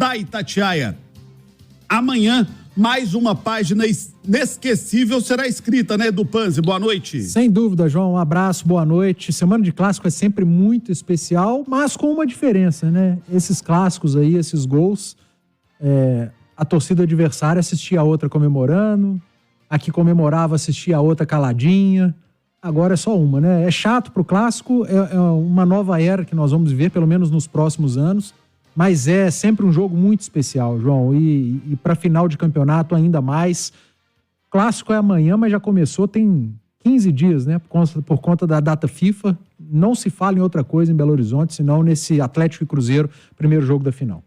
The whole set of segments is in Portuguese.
da Itatiaia. Amanhã, mais uma página inesquecível será escrita, né, Edu Panzi? Boa noite. Sem dúvida, João. Um abraço, boa noite. Semana de clássico é sempre muito especial, mas com uma diferença, né? Esses clássicos aí, esses gols, a torcida adversária assistia a outra comemorando, a que comemorava assistia a outra caladinha. Agora é só uma, né? É chato pro clássico, é uma nova era que nós vamos ver, pelo menos nos próximos anos. Mas é sempre um jogo muito especial, João. E para final de campeonato ainda mais. Clássico é amanhã, mas já começou, tem 15 dias, né? Por conta da data FIFA. Não se fala em outra coisa em Belo Horizonte, senão nesse Atlético e Cruzeiro, primeiro jogo da final.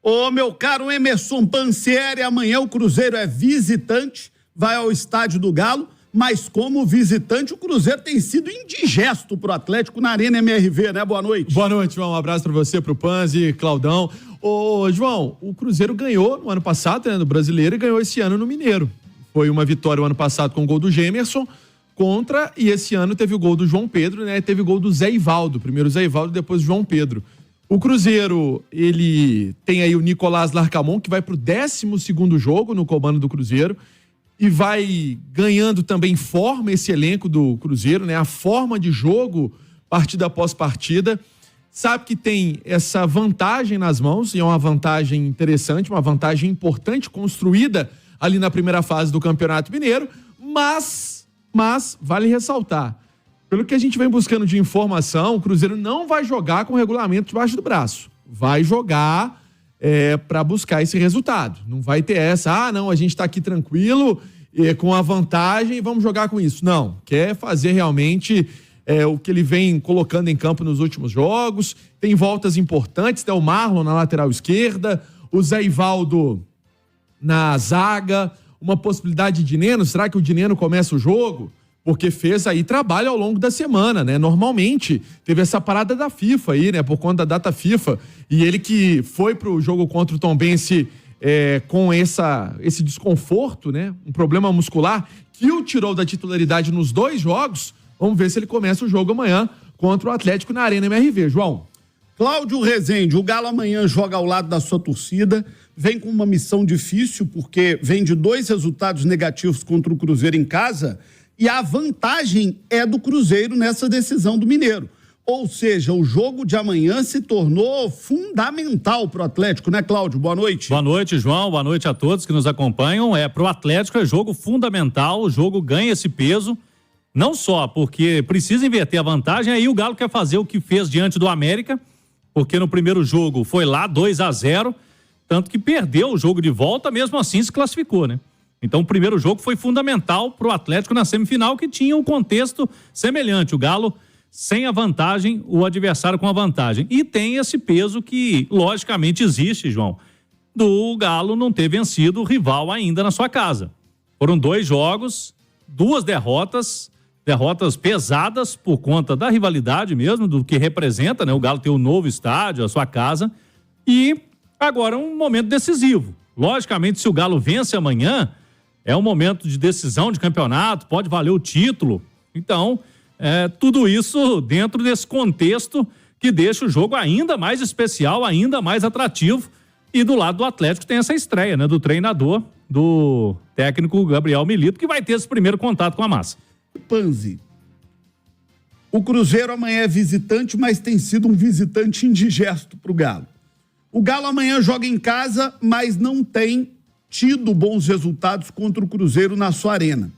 Ô, meu caro Emerson Pansieri, amanhã o Cruzeiro é visitante, vai ao Estádio do Galo, mas como visitante o Cruzeiro tem sido indigesto pro Atlético na Arena MRV, né? Boa noite. Boa noite, João. Um abraço para você, pro Panzi, Claudão. Ô, João, o Cruzeiro ganhou no ano passado, né, no Brasileiro, e ganhou esse ano no Mineiro. Foi uma vitória o ano passado com o gol do Gemerson e esse ano teve o gol do João Pedro, né? Teve o gol do Zé Ivaldo, primeiro o Zé Ivaldo, depois o João Pedro. O Cruzeiro, ele tem aí o Nicolás Larcamon, que vai pro 12º jogo no comando do Cruzeiro, e vai ganhando também forma esse elenco do Cruzeiro, né? A forma de jogo, partida após partida. Sabe que tem essa vantagem nas mãos, e é uma vantagem interessante, uma vantagem importante, construída ali na primeira fase do Campeonato Mineiro, mas vale ressaltar, pelo que a gente vem buscando de informação, o Cruzeiro não vai jogar com o regulamento debaixo do braço. Vai jogar para buscar esse resultado. Não vai ter essa, não, a gente está aqui tranquilo, com a vantagem, vamos jogar com isso. Não, quer fazer realmente o que ele vem colocando em campo nos últimos jogos. Tem voltas importantes, tem o Marlon na lateral esquerda, o Zé Ivaldo na zaga, uma possibilidade de Dineno. Será que o Dineno começa o jogo? Porque fez aí trabalho ao longo da semana, né? Normalmente teve essa parada da FIFA aí, né? Por conta da data FIFA. E ele que foi pro jogo contra o Tombense com esse desconforto, né? Um problema muscular que o tirou da titularidade nos 2 jogos. Vamos ver se ele começa o jogo amanhã contra o Atlético na Arena MRV. João. Cláudio Rezende, o Galo amanhã joga ao lado da sua torcida, vem com uma missão difícil porque vem de 2 resultados negativos contra o Cruzeiro em casa. E a vantagem é do Cruzeiro nessa decisão do Mineiro. Ou seja, o jogo de amanhã se tornou fundamental para o Atlético, né, Cláudio? Boa noite. Boa noite, João. Boa noite a todos que nos acompanham. Para o Atlético é jogo fundamental, o jogo ganha esse peso, não só porque precisa inverter a vantagem, aí o Galo quer fazer o que fez diante do América, porque no primeiro jogo foi lá 2-0, tanto que perdeu o jogo de volta, mesmo assim se classificou, né? Então o primeiro jogo foi fundamental para o Atlético na semifinal, que tinha um contexto semelhante. O Galo sem a vantagem, o adversário com a vantagem. E tem esse peso que logicamente existe, João, do Galo não ter vencido o rival ainda na sua casa. Foram 2 jogos, 2 derrotas pesadas por conta da rivalidade mesmo, do que representa, né? O Galo tem um novo estádio, a sua casa, e agora um momento decisivo. Logicamente, se o Galo vence amanhã, é um momento de decisão de campeonato, pode valer o título. Então, tudo isso dentro desse contexto que deixa o jogo ainda mais especial, ainda mais atrativo. E do lado do Atlético tem essa estreia, né? Do treinador, do técnico Gabriel Milito, que vai ter esse primeiro contato com a massa. Panzi, o Cruzeiro amanhã é visitante, mas tem sido um visitante indigesto para o Galo. O Galo amanhã joga em casa, mas não tem tido bons resultados contra o Cruzeiro na sua arena.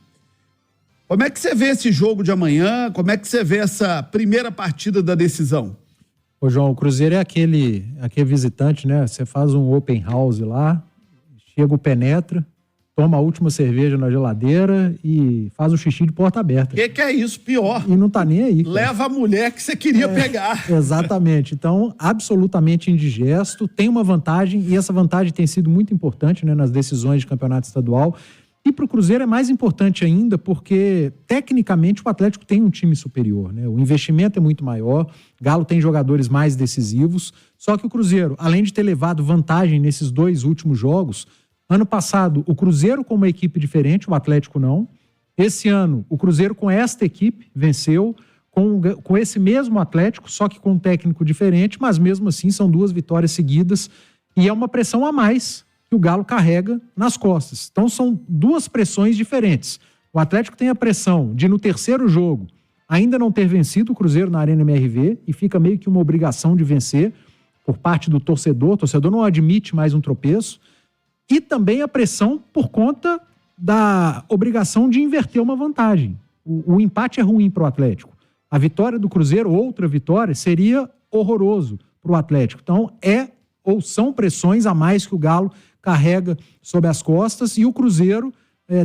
Como é que você vê esse jogo de amanhã? Como é que você vê essa primeira partida da decisão? Ô, João, o Cruzeiro é aquele visitante, né? Você faz um open house lá, chega, penetra, toma a última cerveja na geladeira e faz o xixi de porta aberta. Que é isso? Pior. E não tá nem aí. Cara. Leva a mulher que você queria pegar. Exatamente. Então, absolutamente indigesto, tem uma vantagem, e essa vantagem tem sido muito importante, né, nas decisões de campeonato estadual. E para o Cruzeiro é mais importante ainda porque, tecnicamente, o Atlético tem um time superior, né? O investimento é muito maior, Galo tem jogadores mais decisivos, só que o Cruzeiro, além de ter levado vantagem nesses 2 últimos jogos, ano passado o Cruzeiro com uma equipe diferente, o Atlético não. Esse ano, o Cruzeiro com esta equipe venceu, com esse mesmo Atlético, só que com um técnico diferente, mas mesmo assim são 2 vitórias seguidas. E é uma pressão a mais que o Galo carrega nas costas. Então são duas pressões diferentes. O Atlético tem a pressão de, no terceiro jogo, ainda não ter vencido o Cruzeiro na Arena MRV, e fica meio que uma obrigação de vencer por parte do torcedor. O torcedor não admite mais um tropeço. E também a pressão por conta da obrigação de inverter uma vantagem. O empate é ruim para o Atlético. A vitória do Cruzeiro, outra vitória, seria horroroso para o Atlético. Então ou são pressões a mais que o Galo carrega sob as costas, e o Cruzeiro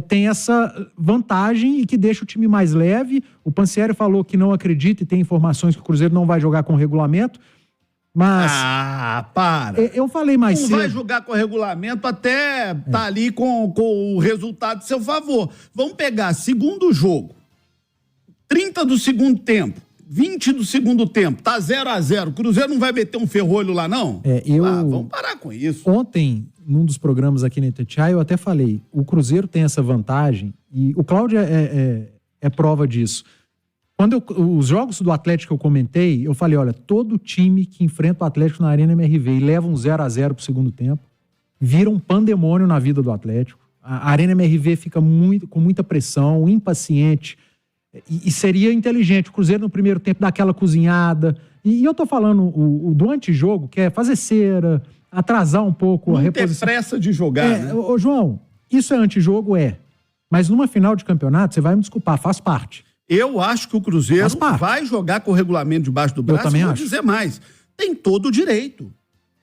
tem essa vantagem e que deixa o time mais leve. O Pansieri falou que não acredita e tem informações que o Cruzeiro não vai jogar com regulamento, mas... para! Eu falei mais cedo... Não vai jogar com regulamento até tá ali com o resultado a seu favor. Vamos pegar segundo jogo, 30 do segundo tempo, 20 do segundo tempo, tá 0-0. O Cruzeiro não vai meter um ferrolho lá, não? Vamos parar com isso. Ontem, num dos programas aqui na Itatiaia, eu até falei, o Cruzeiro tem essa vantagem, e o Cláudio é prova disso. Quando os jogos do Atlético que eu comentei, eu falei, olha, todo time que enfrenta o Atlético na Arena MRV e leva um 0-0 pro segundo tempo, vira um pandemônio na vida do Atlético. A Arena MRV fica com muita pressão, impaciente, e seria inteligente o Cruzeiro no primeiro tempo dar aquela cozinhada. E eu tô falando o do antijogo, que é fazer cera, atrasar um pouco a reposição. Não ter pressa de jogar, né? Ô, João, isso é antijogo? Mas numa final de campeonato, você vai me desculpar, faz parte. Eu acho que o Cruzeiro vai jogar com o regulamento debaixo do braço. Eu também vou acho. dizer mais, tem todo o direito.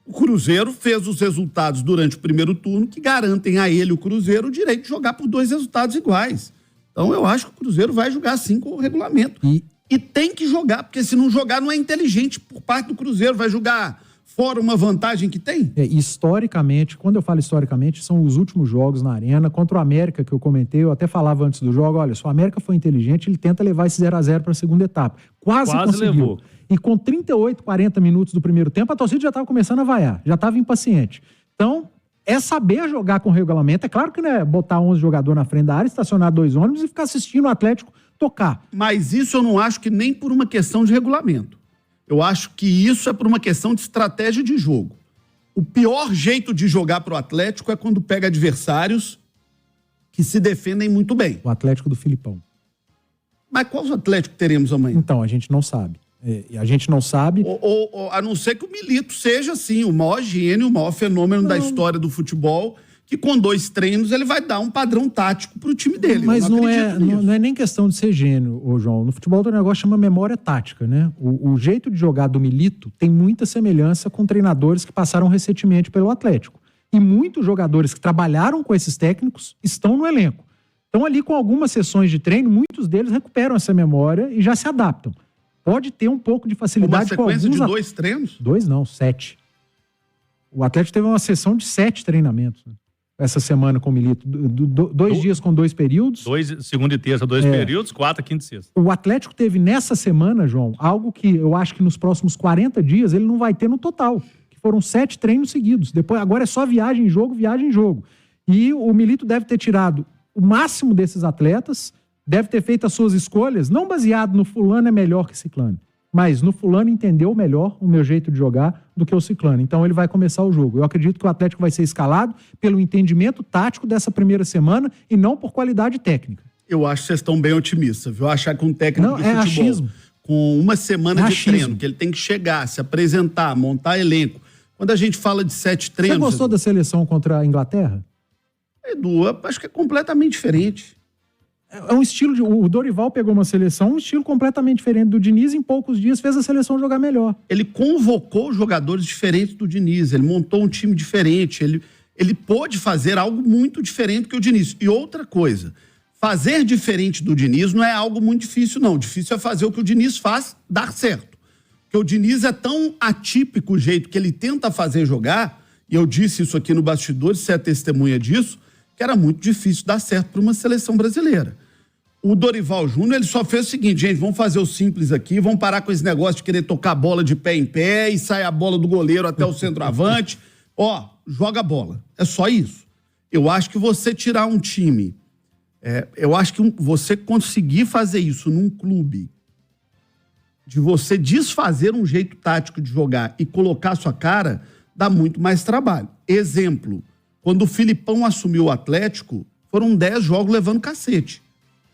O Cruzeiro fez os resultados durante o primeiro turno que garantem a ele, o Cruzeiro, o direito de jogar por 2 resultados iguais. Então eu acho que o Cruzeiro vai jogar sim com o regulamento. E tem que jogar, porque se não jogar não é inteligente por parte do Cruzeiro. Vai jogar fora uma vantagem que tem? Historicamente, quando eu falo historicamente, são os últimos jogos na Arena. Contra o América, que eu comentei, eu até falava antes do jogo, olha, se o América for inteligente, ele tenta levar esse 0-0 para a segunda etapa. Quase conseguiu. Levou. E com 38, 40 minutos do primeiro tempo, a torcida já estava começando a vaiar, já estava impaciente. Então, é saber jogar com o regulamento. É claro que não é botar 11 jogadores na frente da área, estacionar 2 ônibus e ficar assistindo o Atlético tocar. Mas isso eu não acho que nem por uma questão de regulamento. Eu acho que isso é por uma questão de estratégia de jogo. O pior jeito de jogar para o Atlético é quando pega adversários que se defendem muito bem. O Atlético do Filipão. Mas qual Atlético teremos amanhã? Então, a gente não sabe. A gente não sabe... A não ser que o Milito seja, assim, o maior gênio, o maior fenômeno da história do futebol, que com 2 treinos ele vai dar um padrão tático pro time dele. Mas não é nem questão de ser gênio, João. No futebol tem um negócio que chama memória tática, né? O jeito de jogar do Milito tem muita semelhança com treinadores que passaram recentemente pelo Atlético. E muitos jogadores que trabalharam com esses técnicos estão no elenco. Então ali com algumas sessões de treino, muitos deles recuperam essa memória e já se adaptam. Pode ter um pouco de facilidade com alguns... Uma sequência de 2 treinos? 2 não, 7. O Atlético teve uma sessão de 7 treinamentos, né? Essa semana com o Milito. 2 dias com 2 períodos. 2, segunda e terça, 2 períodos, 4, quinta e sexta. O Atlético teve nessa semana, João, algo que eu acho que nos próximos 40 dias ele não vai ter no total. Que foram 7 treinos seguidos. Depois, agora é só viagem em jogo, viagem em jogo. E o Milito deve ter tirado o máximo desses atletas, deve ter feito as suas escolhas, não baseado no fulano é melhor que ciclano, mas no fulano entendeu melhor o meu jeito de jogar do que o ciclano. Então ele vai começar o jogo. Eu acredito que o Atlético vai ser escalado pelo entendimento tático dessa primeira semana e não por qualidade técnica. Eu acho que vocês estão bem otimistas, viu? Achar que um técnico de futebol, achismo. com uma semana de treino, que ele tem que chegar, se apresentar, montar elenco. Quando a gente fala de 7 treinos... Você gostou da seleção contra a Inglaterra? Edu, acho que é completamente diferente. É um estilo de... O Dorival pegou uma seleção, um estilo completamente diferente do Diniz, em poucos dias fez a seleção jogar melhor. Ele convocou jogadores diferentes do Diniz, ele montou um time diferente, ele pôde fazer algo muito diferente que o Diniz. E outra coisa, fazer diferente do Diniz não é algo muito difícil, não. Difícil é fazer o que o Diniz faz dar certo. Porque o Diniz é tão atípico o jeito que ele tenta fazer jogar, e eu disse isso aqui no bastidores, você é testemunha disso, que era muito difícil dar certo para uma seleção brasileira. O Dorival Júnior, ele só fez o seguinte, gente, vamos fazer o simples aqui, vamos parar com esse negócio de querer tocar a bola de pé em pé e sai a bola do goleiro até o centroavante. Joga a bola. É só isso. Eu acho que você tirar um time, eu acho que você conseguir fazer isso num clube, de você desfazer um jeito tático de jogar e colocar a sua cara, dá muito mais trabalho. Exemplo, quando o Filipão assumiu o Atlético, foram 10 jogos levando cacete,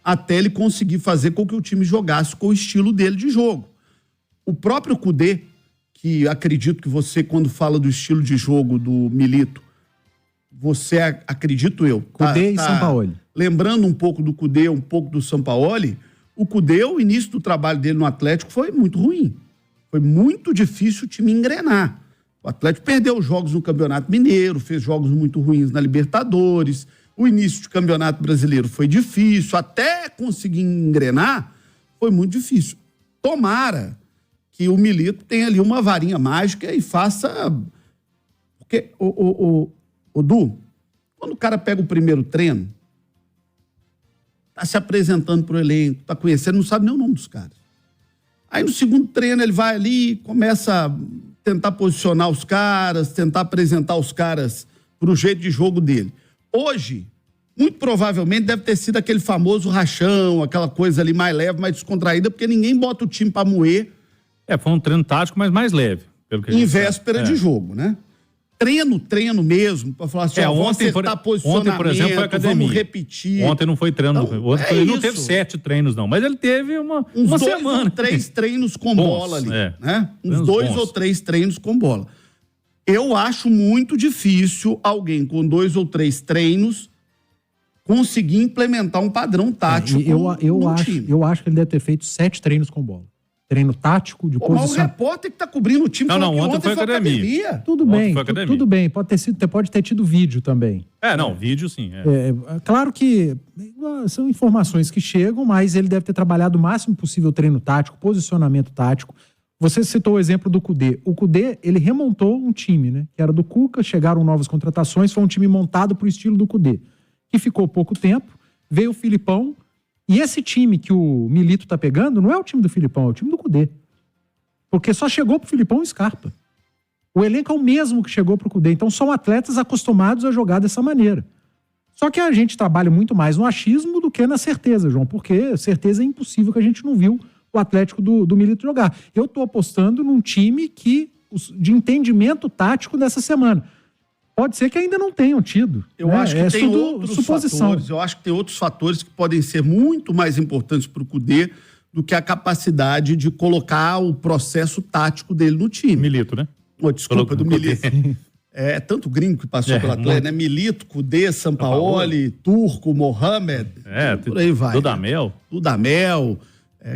até ele conseguir fazer com que o time jogasse com o estilo dele de jogo. O próprio Kudê, que acredito que você, quando fala do estilo de jogo do Milito, você, acredito eu... Kudê e Sampaoli. Lembrando um pouco do Kudê, um pouco do Sampaoli, o Kudê, o início do trabalho dele no Atlético foi muito ruim. Foi muito difícil o time engrenar. O Atlético perdeu jogos no Campeonato Mineiro, fez jogos muito ruins na Libertadores. O início de Campeonato Brasileiro foi difícil. Até conseguir engrenar, foi muito difícil. Tomara que o Milito tenha ali uma varinha mágica e faça... Porque, Du, quando o cara pega o primeiro treino, tá se apresentando pro elenco, tá conhecendo, não sabe nem o nome dos caras. Aí no segundo treino ele vai ali, começa a tentar posicionar os caras, tentar apresentar os caras pro jeito de jogo dele. Hoje, muito provavelmente deve ter sido aquele famoso rachão, aquela coisa ali mais leve, mais descontraída, porque ninguém bota o time pra moer. Foi um treino tático, mas mais leve. Pelo que a gente em véspera de jogo, né? Treino mesmo, para falar assim, ontem, por exemplo, foi academia. Vamos repetir. Ontem não foi treino. Então, ontem ele não teve 7 treinos, não. Mas ele teve uma semana. 2 ou 3 treinos com bola ali. Né? Uns 2 ou 3 treinos com bola. Eu acho muito difícil alguém com 2 ou 3 treinos conseguir implementar um padrão tático no time. Eu acho que ele deve ter feito 7 treinos com bola. Treino tático, de posição... Mas o repórter que tá cobrindo o time falou que ontem foi academia. Tudo bem. Pode ter tido vídeo também. Vídeo sim. Claro que são informações que chegam, mas ele deve ter trabalhado o máximo possível o treino tático, posicionamento tático. Você citou o exemplo do Kudê. O Kudê, ele remontou um time, né? Que era do Cuca, chegaram novas contratações, foi um time montado pro estilo do Kudê, que ficou pouco tempo, veio o Filipão. E esse time que o Milito tá pegando não é o time do Filipão, é o time do Kudê. Porque só chegou pro Filipão o Scarpa. O elenco é o mesmo que chegou pro Kudê. Então são atletas acostumados a jogar dessa maneira. Só que a gente trabalha muito mais no achismo do que na certeza, João. Porque certeza é impossível que a gente não viu o Atlético do Milito jogar. Eu tô apostando num time de entendimento tático dessa semana. Pode ser que ainda não tenham tido. Eu acho que tem outros fatores. Eu acho que tem outros fatores que podem ser muito mais importantes para o Kudê do que a capacidade de colocar o processo tático dele no time. Milito, né? Desculpa, do Milito. É tanto gringo que passou pela Atlético, né? Milito, Kudê, Sampaoli, Turco, Mohamed. Por aí vai. Dudamel.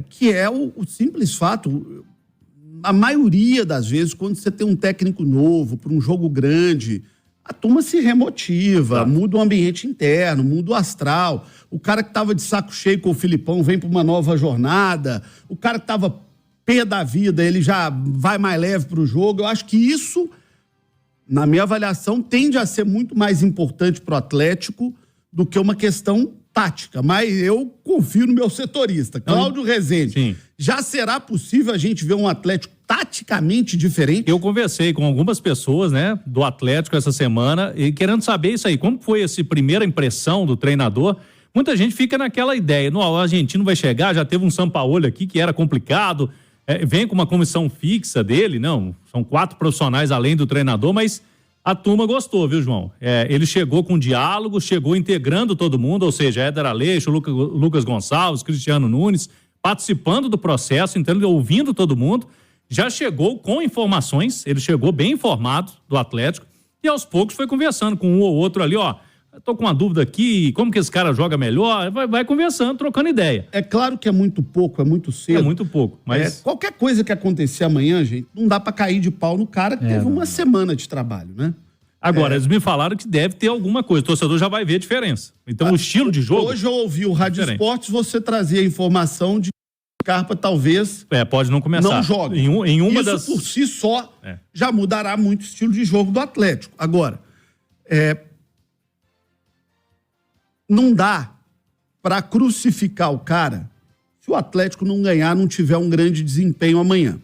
Que é o simples fato. A maioria das vezes, quando você tem um técnico novo para um jogo grande, a turma se remotiva, muda o ambiente interno, muda o astral. O cara que estava de saco cheio com o Filipão vem para uma nova jornada. O cara que estava pé da vida, ele já vai mais leve para o jogo. Eu acho que isso, na minha avaliação, tende a ser muito mais importante para o Atlético do que uma questão tática. Mas eu confio no meu setorista, Cláudio Rezende. Sim. Já será possível a gente ver um Atlético taticamente diferente? Eu conversei com algumas pessoas, né, do Atlético essa semana e querendo saber isso aí, como foi essa primeira impressão do treinador. Muita gente fica naquela ideia, o argentino vai chegar, já teve um Sampaoli aqui que era complicado, vem com uma comissão fixa dele, não, são 4 profissionais além do treinador, mas a turma gostou, viu, João? Ele chegou com diálogo, chegou integrando todo mundo, ou seja, Éder Aleixo, Lucas Gonçalves, Cristiano Nunes, participando do processo, então, ouvindo todo mundo. Já chegou com informações, ele chegou bem informado do Atlético e aos poucos foi conversando com um ou outro ali, tô com uma dúvida aqui, como que esse cara joga melhor? Vai conversando, trocando ideia. É claro que é muito pouco, é muito cedo. É muito pouco, mas... qualquer coisa que acontecer amanhã, gente, não dá pra cair de pau no cara que teve uma semana de trabalho, né? Agora, eles me falaram que deve ter alguma coisa, o torcedor já vai ver a diferença. Então, o estilo de jogo... Hoje eu ouvi o Rádio Esportes, você trazia a informação de Scarpa talvez pode não começar. Não joga. Em uma Isso por si só já mudará muito o estilo de jogo do Atlético. Agora, não dá para crucificar o cara se o Atlético não ganhar, não tiver um grande desempenho amanhã.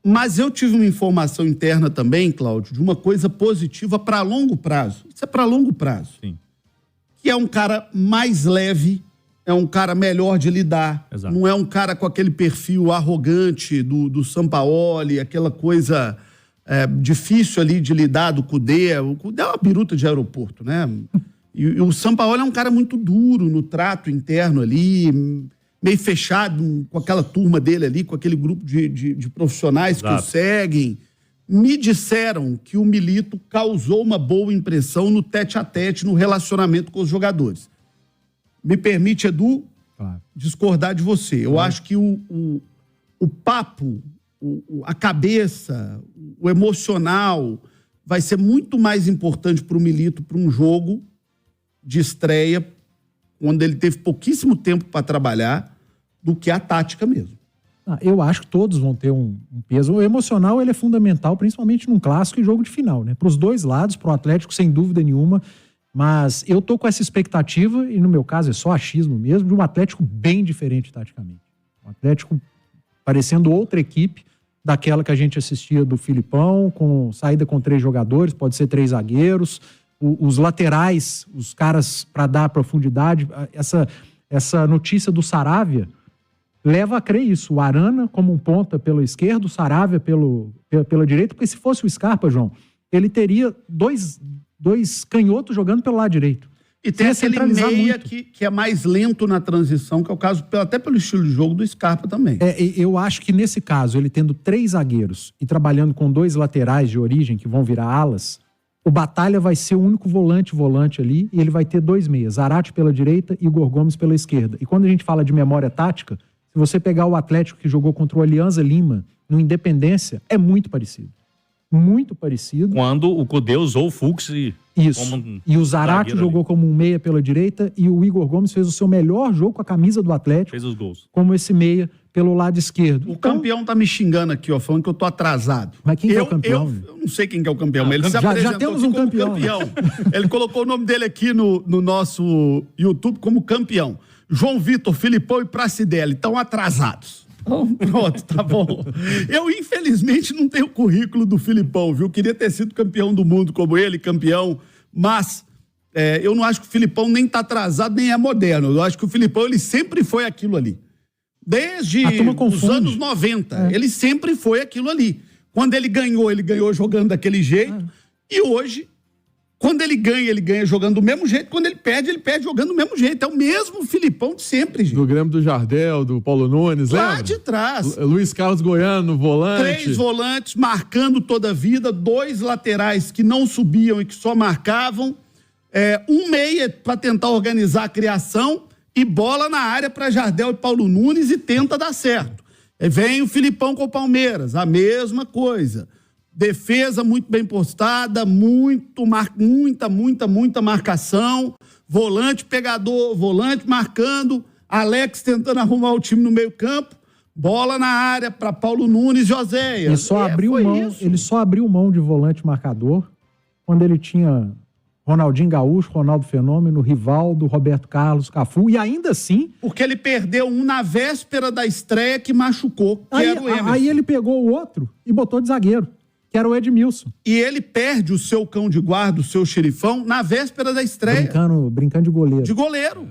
Mas eu tive uma informação interna também, Cláudio, de uma coisa positiva para longo prazo. Isso é para longo prazo. Sim. Que é um cara mais leve, é um cara melhor de lidar. Exato. Não é um cara com aquele perfil arrogante do Sampaoli, aquela coisa difícil ali de lidar do Cudê. O Cudê é uma biruta de aeroporto, né? E o Sampaoli é um cara muito duro no trato interno ali, meio fechado com aquela turma dele ali, com aquele grupo de profissionais que o seguem. Me disseram que o Milito causou uma boa impressão no tete-a-tete, no relacionamento com os jogadores. Me permite, Edu, discordar de você. Eu acho que o papo, a cabeça, o emocional vai ser muito mais importante para o Milito, para um jogo de estreia, onde ele teve pouquíssimo tempo para trabalhar, do que a tática mesmo. Eu acho que todos vão ter um peso. O emocional ele é fundamental, principalmente num clássico e jogo de final, né? Para os dois lados, para o Atlético, sem dúvida nenhuma. Mas eu tô com essa expectativa, e no meu caso é só achismo mesmo, de um Atlético bem diferente taticamente. Um Atlético parecendo outra equipe daquela que a gente assistia do Filipão, com saída com 3 jogadores, pode ser 3 zagueiros, os laterais, os caras para dar profundidade. Essa notícia do Saravia leva a crer isso. O Arana como um ponta pela esquerda, o Saravia pela direita, porque se fosse o Scarpa, João, ele teria dois canhotos jogando pelo lado direito. E tem aquele meia que é mais lento na transição, que é o caso, até pelo estilo de jogo do Scarpa também. Eu acho que nesse caso, ele tendo 3 zagueiros e trabalhando com 2 laterais de origem, que vão virar alas, o Batalha vai ser o único volante ali, e ele vai ter 2 meias, Zarate pela direita e Igor Gomes pela esquerda. E quando a gente fala de memória tática, se você pegar o Atlético que jogou contra o Alianza Lima, no Independência, é muito parecido. Muito parecido. Quando o Cudê usou o Fux e o Zarate jogou como um meia pela direita e o Igor Gomes fez o seu melhor jogo com a camisa do Atlético. Fez os gols. Como esse meia pelo lado esquerdo. O campeão tá me xingando aqui, ó, falando que eu tô atrasado. Mas quem é o campeão? Eu não sei quem que é o campeão, mas ele se apresentou já temos um campeão. Ele colocou o nome dele aqui no nosso YouTube como campeão. João Vitor, Filipão e Pracidelli estão atrasados. Pronto, tá bom. Eu, infelizmente, não tenho o currículo do Filipão, viu? Queria ter sido campeão do mundo como ele, campeão, mas eu não acho que o Filipão nem tá atrasado, nem é moderno. Eu acho que o Filipão, ele sempre foi aquilo ali. Desde os anos 90. Ele sempre foi aquilo ali. Quando ele ganhou jogando daquele jeito. E hoje, quando ele ganha jogando do mesmo jeito. Quando ele perde jogando do mesmo jeito. É o mesmo Filipão de sempre, gente. Do Grêmio do Jardel, do Paulo Nunes, lembra? Lá de trás. Luiz Carlos Goiano, volante. 3 volantes marcando toda a vida, 2 laterais que não subiam e que só marcavam, um meia para tentar organizar a criação e bola na área para Jardel e Paulo Nunes e tenta dar certo. Vem o Filipão com o Palmeiras, a mesma coisa. Defesa muito bem postada, muita marcação, volante pegador, volante marcando, Alex tentando arrumar o time no meio campo, bola na área para Paulo Nunes e Oséias. Ele só abriu mão de volante marcador quando ele tinha Ronaldinho Gaúcho, Ronaldo Fenômeno, Rivaldo, Roberto Carlos, Cafu, e ainda assim... Porque ele perdeu um na véspera da estreia que machucou, que era o Emerson. Aí ele pegou o outro e botou de zagueiro, que era o Edmilson. E ele perde o seu cão de guarda, o seu xerifão, na véspera da estreia. Brincando de goleiro. De goleiro.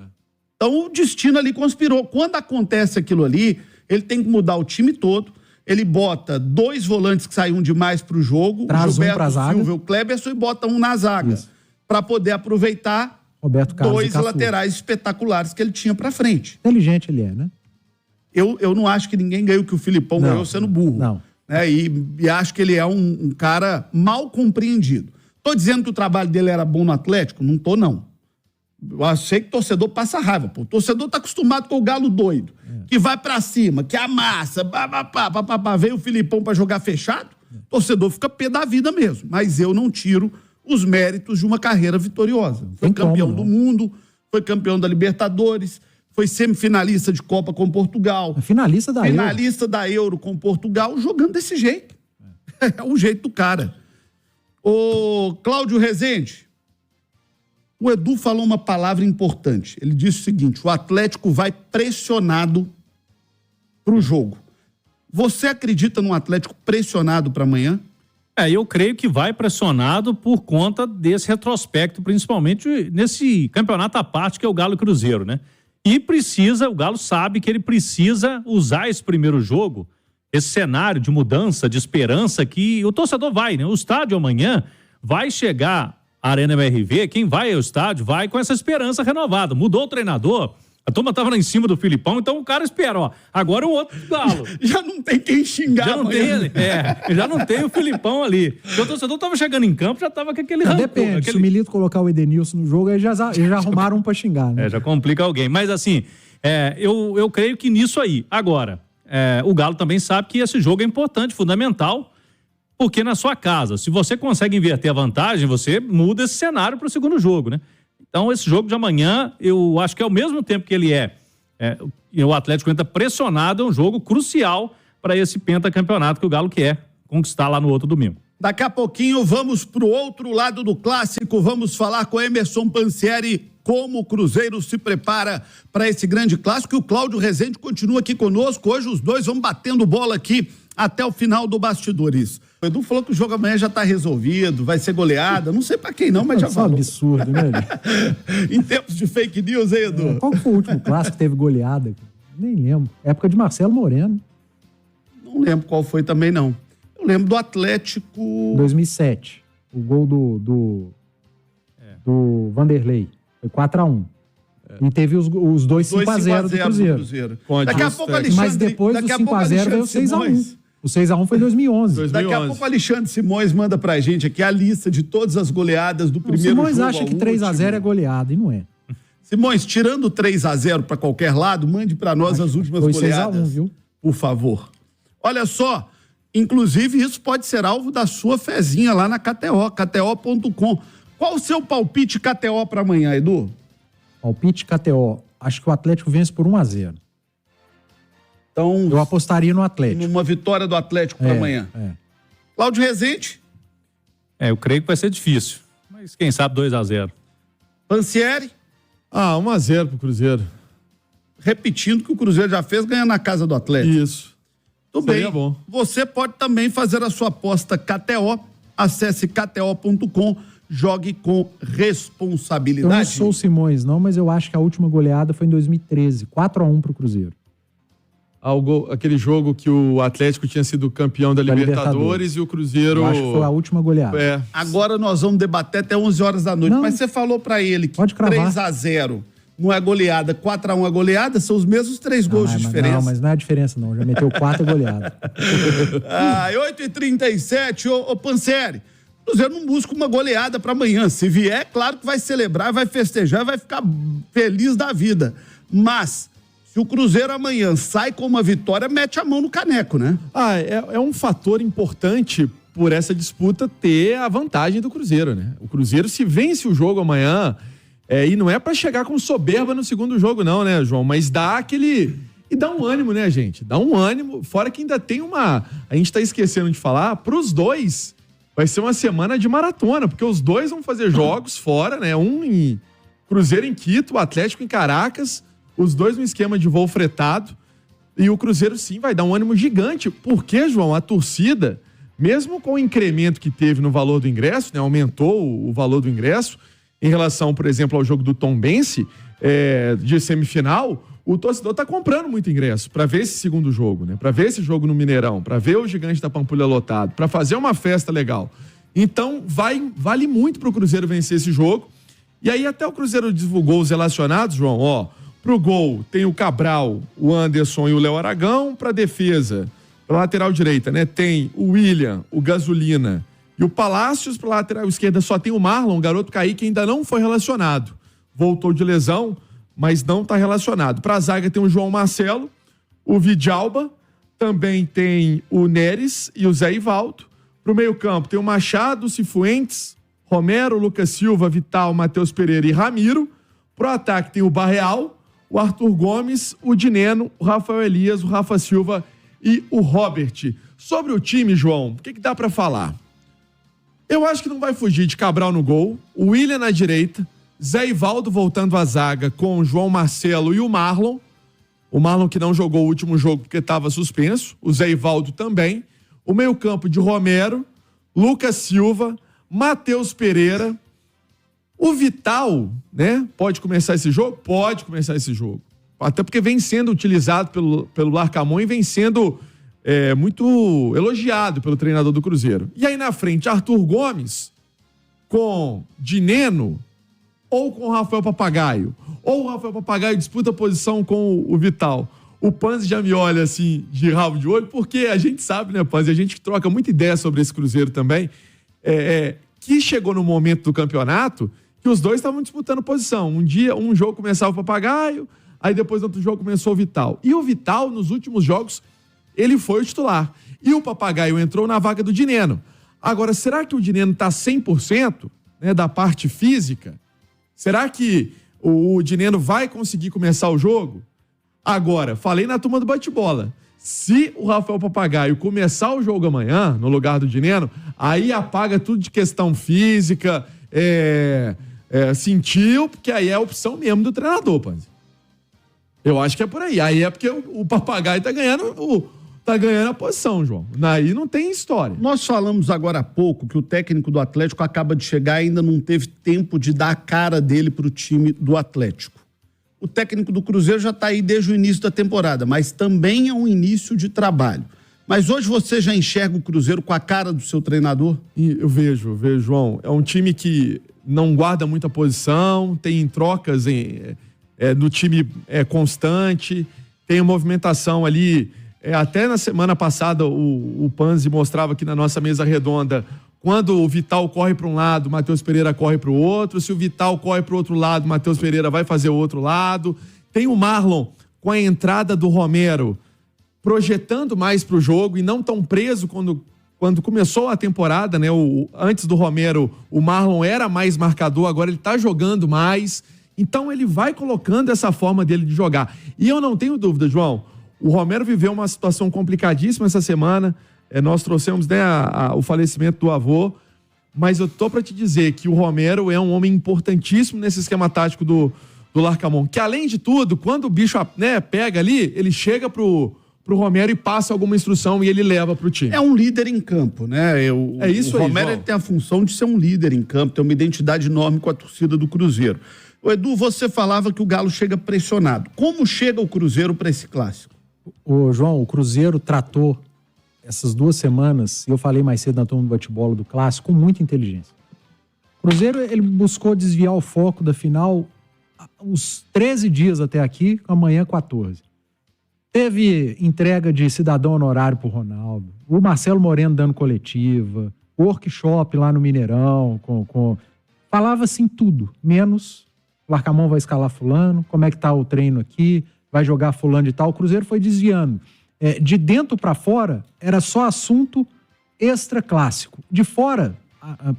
Então o destino ali conspirou. Quando acontece aquilo ali, ele tem que mudar o time todo. Ele bota 2 volantes que saíam demais pro jogo. Traz o Gilberto pra zaga. Silva, o Kleberson, e bota um na zaga. Para poder aproveitar Roberto Carlos 2 laterais espetaculares que ele tinha pra frente. Inteligente ele é, né? Eu não acho que ninguém ganhou o que o Filipão ganhou sendo burro. Não. E acho que ele é um cara mal compreendido. Tô dizendo que o trabalho dele era bom no Atlético? Não tô, não. Eu sei que o torcedor passa raiva, pô. O torcedor tá acostumado com o galo doido, que vai pra cima, que amassa, veio o Filipão pra jogar fechado, o torcedor fica pé da vida mesmo. Mas eu não tiro os méritos de uma carreira vitoriosa. Foi campeão do mundo, foi campeão da Libertadores, foi semifinalista de Copa com Portugal. Finalista da Euro com Portugal, jogando desse jeito. É o jeito do cara. Ô, Cláudio Rezende, o Edu falou uma palavra importante. Ele disse o seguinte: o Atlético vai pressionado pro jogo. Você acredita num Atlético pressionado para amanhã? Eu creio que vai pressionado por conta desse retrospecto, principalmente nesse campeonato à parte que é o Galo e Cruzeiro, né? E o Galo sabe que ele precisa usar esse primeiro jogo esse cenário de mudança, de esperança que o torcedor vai, né? O estádio amanhã vai chegar à Arena MRV, quem vai ao estádio vai com essa esperança renovada. Mudou o treinador, a turma tava lá em cima do Filipão, então o cara espera, ó, agora o outro Galo. Já não tem quem xingar. Já não tem o Filipão ali. Porque o torcedor tava chegando em campo, já tava com aquele rancor. Depende, se o Milito colocar o Edenilson no jogo, aí já arrumaram um pra xingar, né? Já complica alguém. Mas assim, eu creio que nisso aí. Agora, o Galo também sabe que esse jogo é importante, fundamental, porque na sua casa, se você consegue inverter a vantagem, você muda esse cenário para o segundo jogo, né? Então, esse jogo de amanhã, eu acho que ao mesmo tempo que ele o Atlético entra pressionado, é um jogo crucial para esse pentacampeonato que o Galo quer conquistar lá no outro domingo. Daqui a pouquinho vamos para o outro lado do clássico, vamos falar com Emerson Pansieri como o Cruzeiro se prepara para esse grande clássico, e o Cláudio Rezende continua aqui conosco. Hoje os dois vão batendo bola aqui até o final do Bastidores. O Edu falou que o jogo amanhã já está resolvido, vai ser goleada, não sei para quem não, mas já falou. É um absurdo, né? Em tempos de fake news, hein, Edu? Qual foi o último clássico que teve goleada? Nem lembro. Época de Marcelo Moreno. Não lembro qual foi também, não. Eu lembro do Atlético... 2007. O gol do Vanderlei. Foi 4-1. E teve os dois 5x0 do Cruzeiro. Daqui a pouco Alexandre... Mas depois do 5x0 veio o 6x1. O 6x1 foi em 2011. Daqui a pouco o Alexandre Simões manda pra gente aqui a lista de todas as goleadas do primeiro jogo. O Simões acha que 3x0 é goleada, e não é. Simões, tirando 3x0 pra qualquer lado, mande pra nós as últimas foi goleadas. 6x1, viu? Por favor. Olha só, inclusive isso pode ser alvo da sua fezinha lá na KTO, KTO.com. Qual o seu palpite KTO pra amanhã, Edu? Palpite KTO. Acho que o Atlético vence por 1x0. Então, eu apostaria no Atlético. Numa vitória do Atlético para amanhã. Cláudio Rezende? Eu creio que vai ser difícil. Mas quem sabe 2x0. Pansieri? 1x0 pro Cruzeiro. Repetindo que o Cruzeiro já fez, ganhando na casa do Atlético. Isso. Tudo bem. Bom. Você pode também fazer a sua aposta KTO. Acesse kto.com. Jogue com responsabilidade. Eu não sou o Simões, não, mas eu acho que a última goleada foi em 2013. 4x1 pro Cruzeiro. Aquele jogo que o Atlético tinha sido campeão da Libertadores e o Cruzeiro... Eu acho que foi a última goleada. Agora nós vamos debater até 11 horas da noite. Não, mas você falou pra ele que 3x0 não é goleada, 4x1 é goleada, são os mesmos 3 gols de diferença. Não, mas não é a diferença não, já meteu 4 goleada. 8h37, ô Pansieri, o Cruzeiro não busca uma goleada pra amanhã. Se vier, claro que vai celebrar, vai festejar, vai ficar feliz da vida. Mas... se o Cruzeiro amanhã sai com uma vitória, mete a mão no caneco, né? É um fator importante por essa disputa ter a vantagem do Cruzeiro, né? O Cruzeiro, se vence o jogo amanhã, e não é pra chegar com soberba no segundo jogo não, né, João? Mas dá aquele... e dá um ânimo, né, gente? Dá um ânimo, fora que ainda tem uma... a gente tá esquecendo de falar, pros dois vai ser uma semana de maratona, porque os dois vão fazer jogos fora, né? Um em Cruzeiro em Quito, o Atlético em Caracas... os dois no esquema de voo fretado. E o Cruzeiro, sim, vai dar um ânimo gigante. Porque, João, a torcida, mesmo com o incremento que teve no valor do ingresso, né, aumentou o valor do ingresso, em relação, por exemplo, ao jogo do Tombense, de semifinal, o torcedor tá comprando muito ingresso para ver esse segundo jogo, né? Para ver esse jogo no Mineirão, para ver o Gigante da Pampulha lotado, para fazer uma festa legal. Então, vale muito pro Cruzeiro vencer esse jogo. E aí, até o Cruzeiro divulgou os relacionados, João, pro gol tem o Cabral, o Anderson e o Léo Aragão. Pra defesa, pra lateral direita, né? Tem o William, o Gasolina e o Palácios. Pra lateral esquerda só tem o Marlon, o garoto Kaique, ainda não foi relacionado. Voltou de lesão, mas não tá relacionado. Pra zaga tem o João Marcelo, o Vidalba, também tem o Neres e o Zé Ivaldo. Pro meio campo tem o Machado, o Cifuentes, Romero, Lucas Silva, Vital, Matheus Pereira e Ramiro. Pro ataque tem o Barreal, o Arthur Gomes, o Dineno, o Rafael Elias, o Rafa Silva e o Robert. Sobre o time, João, o que dá pra falar? Eu acho que não vai fugir de Cabral no gol, o William na direita, Zé Ivaldo voltando à zaga com o João Marcelo e o Marlon. O Marlon que não jogou o último jogo porque estava suspenso, o Zé Ivaldo também. O meio-campo de Romero, Lucas Silva, Matheus Pereira. O Vital, né? Pode começar esse jogo? Pode começar esse jogo. Até porque vem sendo utilizado pelo Larcamon e vem sendo muito elogiado pelo treinador do Cruzeiro. E aí na frente, Arthur Gomes com Dineno ou com o Rafael Papagaio. Ou o Rafael Papagaio disputa a posição com o Vital. O Panzi já me olha assim, de rabo de olho, porque a gente sabe, né, Panzi? A gente troca muita ideia sobre esse Cruzeiro também. Que chegou no momento do campeonato que os dois estavam disputando posição. Um dia, um jogo começava o Papagaio, aí depois no outro jogo começou o Vital. E o Vital, nos últimos jogos, ele foi o titular. E o Papagaio entrou na vaga do Dineno. Agora, será que o Dineno está 100%, né, da parte física? Será que o Dineno vai conseguir começar o jogo? Agora, falei na turma do bate-bola. Se o Rafael Papagaio começar o jogo amanhã, no lugar do Dineno, aí apaga tudo de questão física, sentiu, porque aí é a opção mesmo do treinador, Panzi. Eu acho que é por aí. Aí é porque o Papagaio tá ganhando a posição, João. Aí não tem história. Nós falamos agora há pouco que o técnico do Atlético acaba de chegar e ainda não teve tempo de dar a cara dele pro time do Atlético. O técnico do Cruzeiro já está aí desde o início da temporada, mas também é um início de trabalho. Mas hoje você já enxerga o Cruzeiro com a cara do seu treinador? Eu vejo, João. É um time que não guarda muita posição, tem trocas no time constante, tem movimentação ali. Até na semana passada o Panzi mostrava aqui na nossa mesa redonda, quando o Vital corre para um lado, o Matheus Pereira corre para o outro. Se o Vital corre para o outro lado, o Matheus Pereira vai fazer o outro lado. Tem o Marlon com a entrada do Romero projetando mais para o jogo e não tão preso quando começou a temporada, né? Antes do Romero, o Marlon era mais marcador, agora ele está jogando mais. Então ele vai colocando essa forma dele de jogar. E eu não tenho dúvida, João, o Romero viveu uma situação complicadíssima essa semana. Nós trouxemos, né, o falecimento do avô, mas eu tô para te dizer que o Romero é um homem importantíssimo nesse esquema tático do Larcamón, que além de tudo, quando o bicho, né, pega ali, ele chega pro Romero e passa alguma instrução e ele leva pro time. É um líder em campo, né? O Romero ele tem a função de ser um líder em campo, tem uma identidade enorme com a torcida do Cruzeiro. Edu, você falava que o Galo chega pressionado. Como chega o Cruzeiro para esse clássico? João, o Cruzeiro tratou essas 2 semanas, eu falei mais cedo na turma do bate-bola do Clássico, com muita inteligência. O Cruzeiro, ele buscou desviar o foco da final os 13 dias até aqui, amanhã 14. Teve entrega de cidadão honorário pro Ronaldo, o Marcelo Moreno dando coletiva, workshop lá no Mineirão, falava assim tudo, menos o Larcamón vai escalar fulano, como é que tá o treino aqui, vai jogar fulano e tal. O Cruzeiro foi desviando. De dentro para fora, era só assunto extra clássico. De fora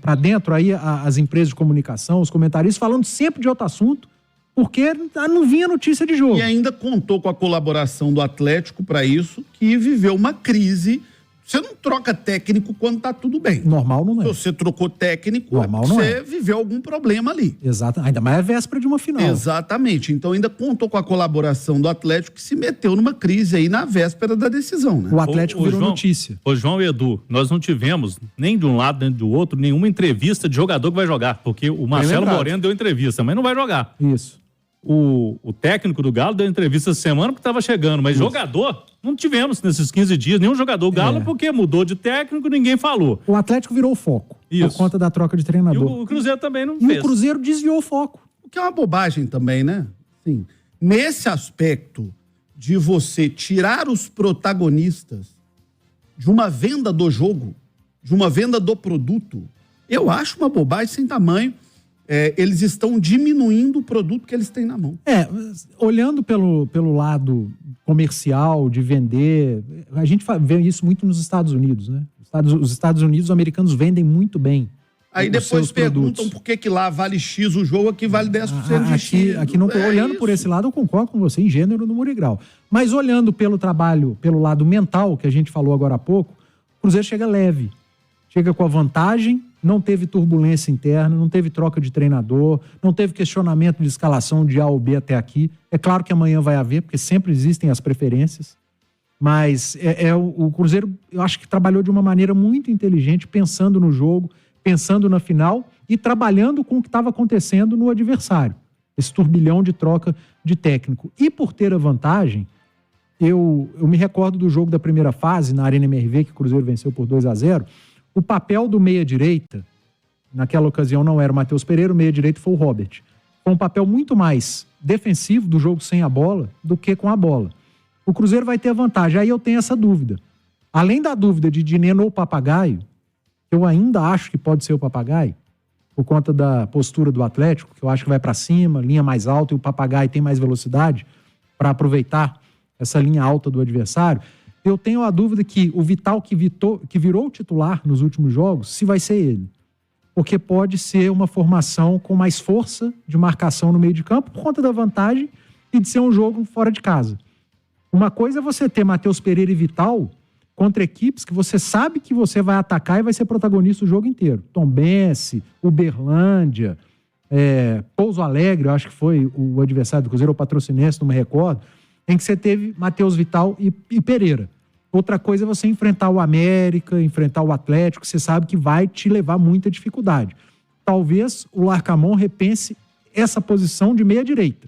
para dentro, aí as empresas de comunicação, os comentaristas, falando sempre de outro assunto, porque não vinha notícia de jogo. E ainda contou com a colaboração do Atlético para isso, que viveu uma crise. Você não troca técnico quando tá tudo bem. Normal não é. Se você trocou técnico, normal você viveu algum problema ali. Exato. Ainda mais é véspera de uma final. Exatamente. Então ainda contou com a colaboração do Atlético, que se meteu numa crise aí na véspera da decisão, né? O Atlético virou João, notícia. João e Edu, nós não tivemos, nem de um lado nem do outro, nenhuma entrevista de jogador que vai jogar, porque o Marcelo Moreno deu entrevista, mas não vai jogar. Isso. O técnico do Galo deu entrevista essa semana porque estava chegando, mas jogador não tivemos nesses 15 dias, nenhum jogador Galo, porque mudou de técnico, ninguém falou. O Atlético virou o foco por conta da troca de treinador. E o Cruzeiro também não fez. E o Cruzeiro desviou o foco. O que é uma bobagem também, né? Sim. Nesse aspecto de você tirar os protagonistas de uma venda do jogo, de uma venda do produto, eu acho uma bobagem sem tamanho. Eles estão diminuindo o produto que eles têm na mão. Olhando pelo lado comercial, de vender, a gente vê isso muito nos Estados Unidos, né? Os Estados Unidos, os americanos vendem muito bem. Aí depois perguntam por que lá vale X o jogo, aqui vale 10% de X. Aqui não, olhando por esse lado, eu concordo com você, em gênero, número e grau. Mas olhando pelo trabalho, pelo lado mental, que a gente falou agora há pouco, o Cruzeiro chega leve. Chega com a vantagem, não teve turbulência interna, não teve troca de treinador, não teve questionamento de escalação de A ou B até aqui. É claro que amanhã vai haver, porque sempre existem as preferências. Mas o Cruzeiro, eu acho que trabalhou de uma maneira muito inteligente, pensando no jogo, pensando na final e trabalhando com o que estava acontecendo no adversário. Esse turbilhão de troca de técnico. E por ter a vantagem, eu me recordo do jogo da primeira fase, na Arena MRV, que o Cruzeiro venceu por 2-0. O papel do meia-direita, naquela ocasião não era o Matheus Pereira, o meia-direita foi o Robert. Foi um papel muito mais defensivo do jogo sem a bola do que com a bola. O Cruzeiro vai ter a vantagem. Aí eu tenho essa dúvida. Além da dúvida de Dineno ou Papagaio, eu ainda acho que pode ser o Papagaio, por conta da postura do Atlético, que eu acho que vai para cima, linha mais alta, e o Papagaio tem mais velocidade para aproveitar essa linha alta do adversário. Eu tenho a dúvida que o Vital, que virou titular nos últimos jogos, se vai ser ele. Porque pode ser uma formação com mais força de marcação no meio de campo, por conta da vantagem e de ser um jogo fora de casa. Uma coisa é você ter Matheus Pereira e Vital contra equipes que você sabe que você vai atacar e vai ser protagonista o jogo inteiro. Tombense, Uberlândia, Pouso Alegre, eu acho que foi o adversário do Cruzeiro, o Patrocinense, não me recordo, em que você teve Matheus Vital e Pereira. Outra coisa é você enfrentar o América, enfrentar o Atlético, que você sabe que vai te levar muita dificuldade. Talvez o Larcamon repense essa posição de meia-direita.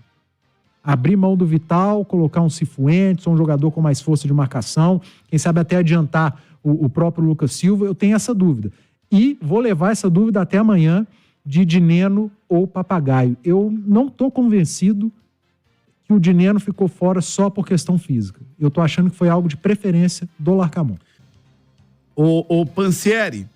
Abrir mão do Vital, colocar um Cifuentes, um jogador com mais força de marcação, quem sabe até adiantar o próprio Lucas Silva, eu tenho essa dúvida. E vou levar essa dúvida até amanhã de Dineno ou Papagaio. Eu não estou convencido que o Dineno ficou fora só por questão física. Eu estou achando que foi algo de preferência do Larcamon. O Pansieri,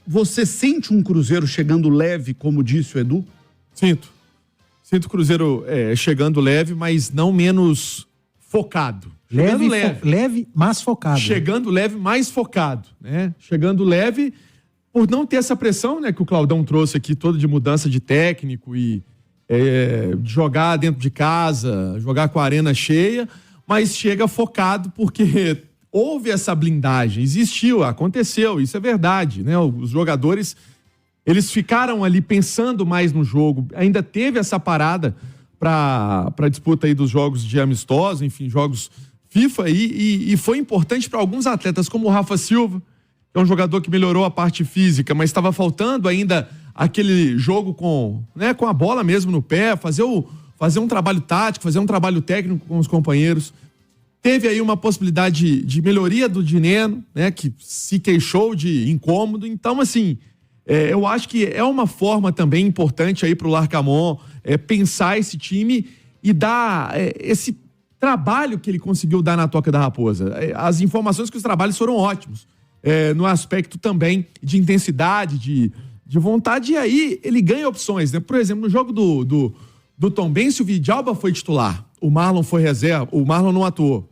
você sente um Cruzeiro chegando leve, como disse o Edu? Sinto o Cruzeiro chegando leve, mas não menos focado. Leve, mas focado. Chegando leve, mais focado, né? Chegando leve por não ter essa pressão, né, que o Claudão trouxe aqui, toda de mudança de técnico e jogar dentro de casa, jogar com a arena cheia, mas chega focado porque houve essa blindagem, existiu, aconteceu, isso é verdade, né? Os jogadores, eles ficaram ali pensando mais no jogo, ainda teve essa parada para disputa aí dos jogos de amistosos, enfim, jogos FIFA, e foi importante para alguns atletas, como o Rafa Silva, que é um jogador que melhorou a parte física, mas estava faltando ainda aquele jogo com a bola mesmo no pé, fazer um trabalho tático, fazer um trabalho técnico com os companheiros. Teve aí uma possibilidade de melhoria do Dineno, né, que se queixou de incômodo. Então, assim, eu acho que é uma forma também importante aí pro Larcamon pensar esse time e dar esse trabalho que ele conseguiu dar na Toca da Raposa. As informações que os trabalhos foram ótimos, no aspecto também de intensidade, de vontade, e aí ele ganha opções, né? Por exemplo, no jogo do Tombense, o Vidalba foi titular, o Marlon foi reserva, o Marlon não atuou.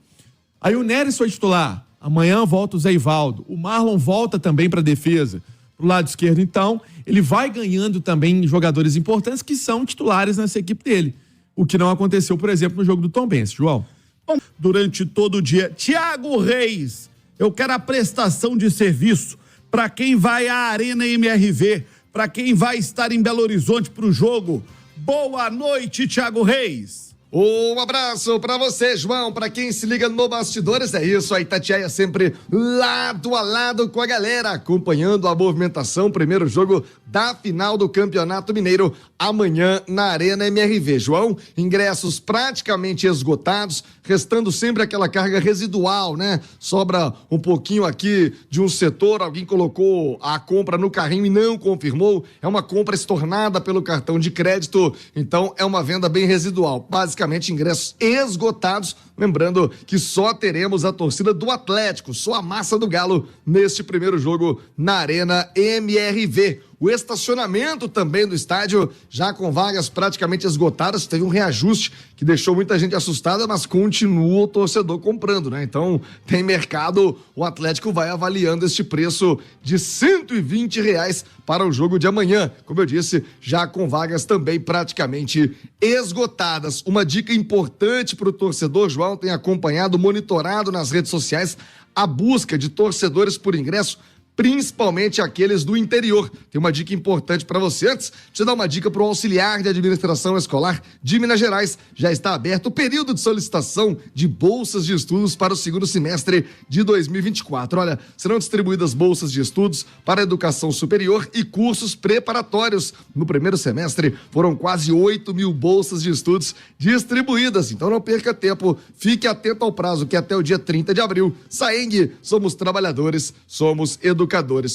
Aí o Neres foi titular, amanhã volta o Zé Ivaldo, o Marlon volta também para a defesa, pro lado esquerdo. Então, ele vai ganhando também jogadores importantes que são titulares nessa equipe dele, o que não aconteceu, por exemplo, no jogo do Tombense. João? Bom, durante todo o dia, Thiago Reis, eu quero a prestação de serviço para quem vai à Arena MRV, para quem vai estar em Belo Horizonte para o jogo. Boa noite, Thiago Reis. Um abraço pra você, João, pra quem se liga no Bastidores, é isso, a Itatiaia sempre lado a lado com a galera, acompanhando a movimentação, primeiro jogo da final do Campeonato Mineiro, amanhã na Arena MRV. João, ingressos praticamente esgotados, restando sempre aquela carga residual, né? Sobra um pouquinho aqui de um setor, alguém colocou a compra no carrinho e não confirmou, é uma compra estornada pelo cartão de crédito, então é uma venda bem residual, basicamente ingressos esgotados, lembrando que só teremos a torcida do Atlético, só a massa do Galo neste primeiro jogo na Arena MRV. O estacionamento também do estádio, já com vagas praticamente esgotadas, teve um reajuste que deixou muita gente assustada, mas continua o torcedor comprando, né? Então, tem mercado, o Atlético vai avaliando este preço de R$120 para o jogo de amanhã. Como eu disse, já com vagas também praticamente esgotadas. Uma dica importante para o torcedor, João, tem acompanhado, monitorado nas redes sociais, a busca de torcedores por ingresso principalmente aqueles do interior. Tem uma dica importante para você. Antes, deixa eu dar uma dica para o auxiliar de administração escolar de Minas Gerais. Já está aberto o período de solicitação de bolsas de estudos para o segundo semestre de 2024. Olha, serão distribuídas bolsas de estudos para educação superior e cursos preparatórios. No primeiro semestre, foram quase 8 mil bolsas de estudos distribuídas. Então não perca tempo, fique atento ao prazo, que é até o dia 30 de abril. Saeng, somos trabalhadores, somos educadores.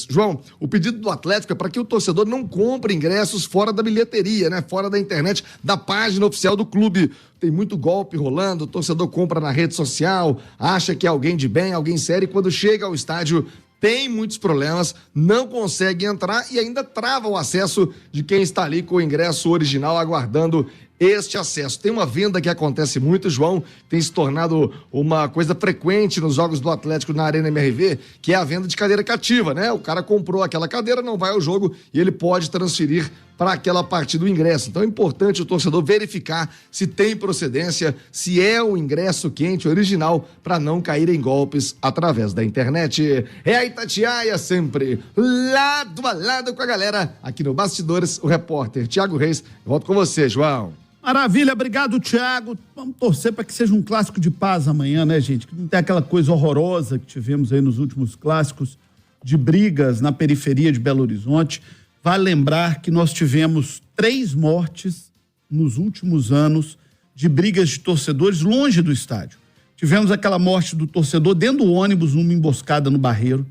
João, o pedido do Atlético é para que o torcedor não compre ingressos fora da bilheteria, né? Fora da internet, da página oficial do clube. Tem muito golpe rolando, o torcedor compra na rede social, acha que é alguém de bem, alguém sério, e quando chega ao estádio tem muitos problemas, não consegue entrar e ainda trava o acesso de quem está ali com o ingresso original aguardando este acesso. Tem uma venda que acontece muito, João, tem se tornado uma coisa frequente nos jogos do Atlético na Arena MRV, que é a venda de cadeira cativa, né? O cara comprou aquela cadeira, não vai ao jogo e ele pode transferir para aquela partida do ingresso. Então é importante o torcedor verificar se tem procedência, se é o ingresso quente, original, para não cair em golpes através da internet. É a Itatiaia sempre, lado a lado com a galera. Aqui no Bastidores, o repórter Thiago Reis. Eu volto com você, João. Maravilha, obrigado, Thiago. Vamos torcer para que seja um clássico de paz amanhã, né, gente? Que não tem aquela coisa horrorosa que tivemos aí nos últimos clássicos, de brigas na periferia de Belo Horizonte. Vale lembrar que nós tivemos 3 mortes nos últimos anos de brigas de torcedores longe do estádio. Tivemos aquela morte do torcedor dentro do ônibus, numa emboscada no Barreiro.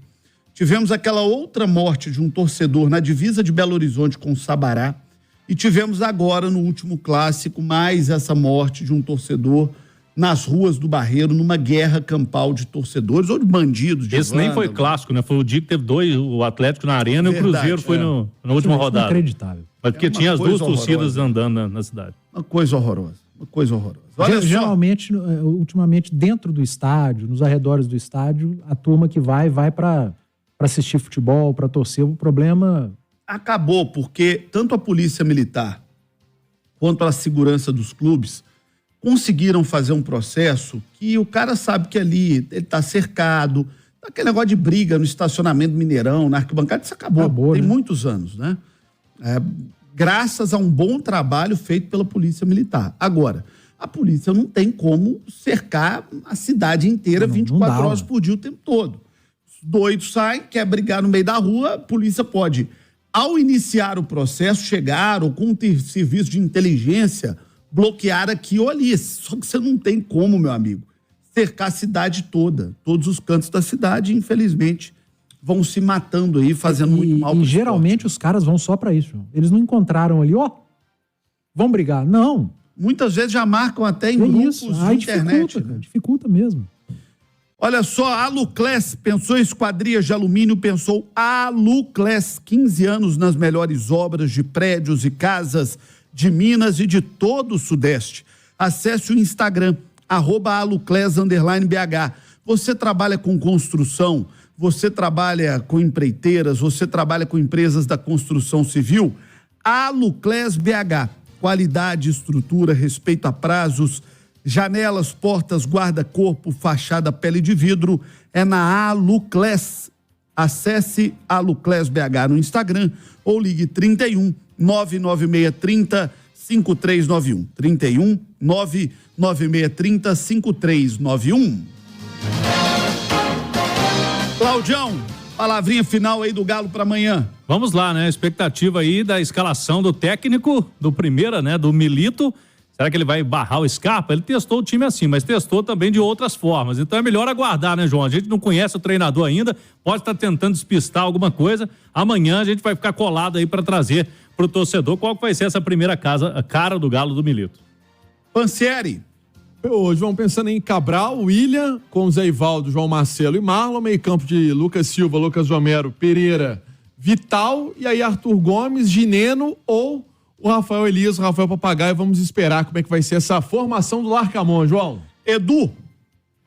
Tivemos aquela outra morte de um torcedor na divisa de Belo Horizonte com o Sabará. E tivemos agora, no último clássico, mais essa morte de um torcedor nas ruas do Barreiro, numa guerra campal de torcedores ou de bandidos. De Esse nem foi clássico, né? Foi o dia que teve 2, o Atlético na Arena e o Cruzeiro foi na última rodada. Inacreditável. Mas porque tinha as duas torcidas andando na cidade. Uma coisa horrorosa. Olha geralmente, ultimamente, dentro do estádio, nos arredores do estádio, a turma que vai para assistir futebol, para torcer. O problema... Acabou, porque tanto a polícia militar quanto a segurança dos clubes conseguiram fazer um processo que o cara sabe que ali ele está cercado. Aquele negócio de briga no estacionamento do Mineirão, na arquibancada, isso acabou. Tem muitos anos, né? Graças a um bom trabalho feito pela polícia militar. Agora, a polícia não tem como cercar a cidade inteira 24 horas por dia o tempo todo. Os doidos saem, quer brigar no meio da rua, a polícia pode, ao iniciar o processo, chegar ou com o serviço de inteligência, bloquear aqui ou ali. Só que você não tem como, meu amigo, cercar a cidade toda. Todos os cantos da cidade, infelizmente, vão se matando aí, fazendo muito mal. E geralmente os caras vão só pra isso. Eles não encontraram ali, vão brigar. Não. Muitas vezes já marcam até em grupos de internet. Dificulta mesmo. Olha só, a Aluclés pensou em esquadrias de alumínio, pensou Aluclés, 15 anos nas melhores obras de prédios e casas de Minas e de todo o Sudeste. Acesse o Instagram, @aluclés_BH. Você trabalha com construção, você trabalha com empreiteiras, você trabalha com empresas da construção civil? Aluclés BH. Qualidade, estrutura, respeito a prazos, janelas, portas, guarda-corpo, fachada, pele de vidro, é na Aluclés. Acesse Aluclés BH no Instagram ou ligue 31 99630 5391. 31 99630 5391. Claudião, palavrinha final aí do Galo para amanhã. Vamos lá, né? Expectativa aí da escalação do técnico do Primeira, né? Do Milito. Será que ele vai barrar o Scarpa? Ele testou o time assim, mas testou também de outras formas. Então é melhor aguardar, né, João? A gente não conhece o treinador ainda, pode estar tentando despistar alguma coisa. Amanhã a gente vai ficar colado aí para trazer pro torcedor qual que vai ser essa primeira cara do Galo do Milito. Pansieri. Ô, João, pensando em Cabral, William, com Zé Ivaldo, João Marcelo e Marlon, meio campo de Lucas Silva, Lucas Romero, Pereira, Vital, e aí Arthur Gomes, Gineno ou o Rafael Elias, o Rafael Papagaio. Vamos esperar como é que vai ser essa formação do Larcamon, João. Edu.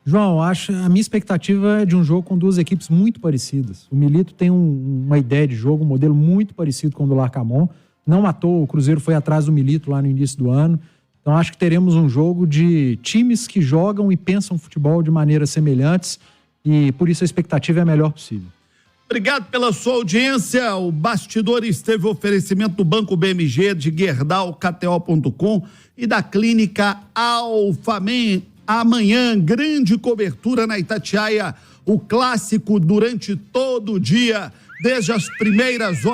João, a minha expectativa é de um jogo com duas equipes muito parecidas. O Milito tem uma ideia de jogo, um modelo muito parecido com o do Larcamon. Não à toa, o Cruzeiro foi atrás do Milito lá no início do ano. Então acho que teremos um jogo de times que jogam e pensam futebol de maneiras semelhantes e por isso a expectativa é a melhor possível. Obrigado pela sua audiência. O Bastidores teve oferecimento do Banco BMG, de Gerdau, KTO.com e da Clínica Alfamen. Amanhã, grande cobertura na Itatiaia. O clássico durante todo o dia, desde as primeiras horas.